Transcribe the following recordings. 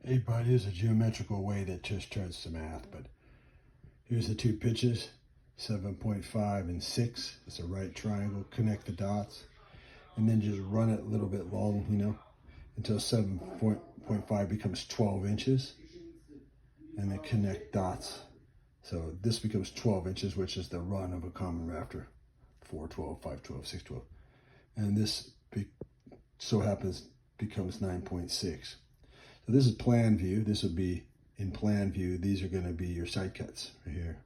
8 is a geometrical way that just turns to math, but here's the two pitches, 7.5 and 6. It's a right triangle. Connect the dots, and then just run it a little bit long, until 7.5 becomes 12 inches, and then connect dots. So this becomes 12 inches, which is the run of a common rafter, 412, 512, 612. And this so happens becomes 9.6. So this is plan view. This would be in plan view. These are going to be your side cuts right here.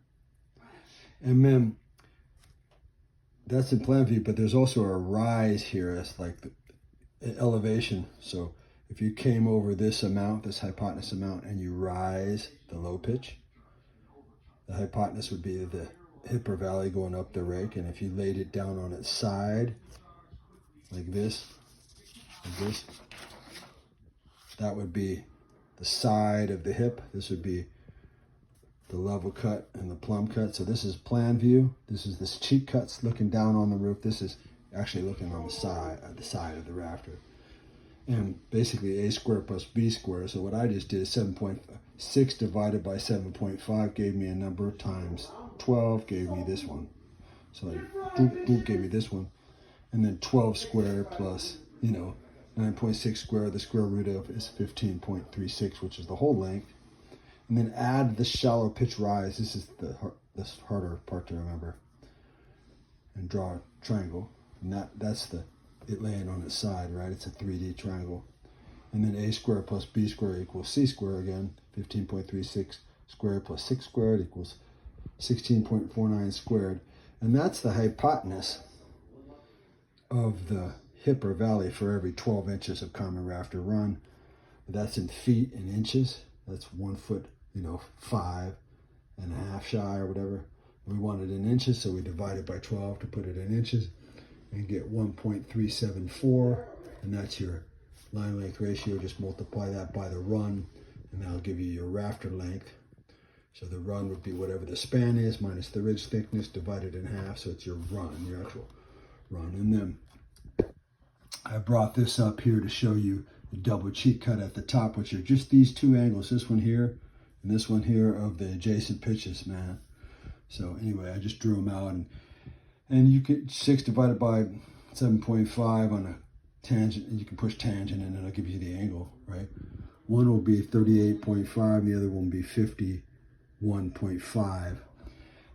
And then that's in plan view, but there's also a rise here. It's like the elevation. So if you came over this amount, this hypotenuse amount, and you rise the low pitch, the hypotenuse would be the hip or valley going up the rake. And if you laid it down on its side, like this, that would be the side of the hip. This would be the level cut and the plumb cut. So this is plan view. This is this cheek cuts looking down on the roof. This is actually looking on the side of the rafter. And basically a squared plus b squared. So what I just did is 7.6 divided by 7.5 gave me a number times 12 gave me this one. So boop gave me this one. And then 12 squared plus, 9.6 squared, the square root of is 15.36, which is the whole length. And then add the shallow pitch rise. This is this harder part to remember. And draw a triangle. And that's it laying on its side, right? It's a 3D triangle. And then a squared plus b squared equals c squared again. 15.36 squared plus 6 squared equals 16.49 squared. And that's the hypotenuse of the hip or valley for every 12 inches of common rafter run. That's in feet and inches. That's 1 foot, 5.5 shy or whatever. We want it in inches, so we divide it by 12 to put it in inches and get 1.374, and that's your line length ratio. Just multiply that by the run, and that'll give you your rafter length. So the run would be whatever the span is minus the ridge thickness divided in half, so it's your run, your actual run. And then I brought this up here to show you the double cheek cut at the top, which are just these two angles, this one here and this one here of the adjacent pitches, man. So anyway, I just drew them out, and you get 6 divided by 7.5 on a tangent, and you can push tangent and it'll give you the angle, right? One will be 38.5, the other one will be 51.5.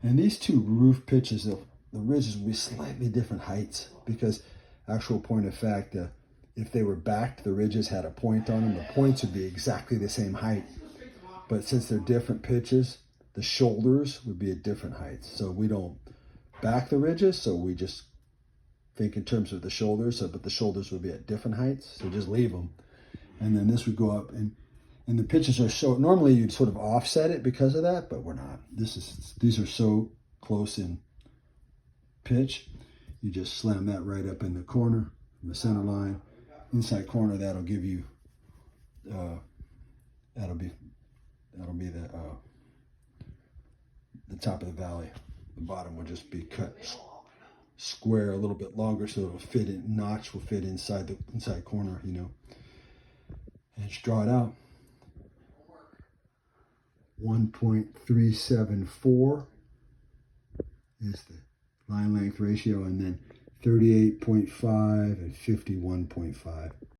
And these two roof pitches, the ridges will be slightly different heights because actual point of fact, if they were backed, the ridges had a point on them, the points would be exactly the same height. But since they're different pitches, the shoulders would be at different heights. So we don't back the ridges, so we just think in terms of the shoulders, but the shoulders would be at different heights, so just leave them. And then this would go up, and the pitches are so, normally you'd sort of offset it because of that, but we're not. These are so close in pitch, you just slam that right up in the corner, in the center line. Inside corner, that'll give you, that'll be the top of the valley. The bottom will just be cut square a little bit longer, so it'll fit in. Notch will fit inside the inside corner, and just draw it out. 1.374 is the line length ratio, and then 38.5 and 51.5.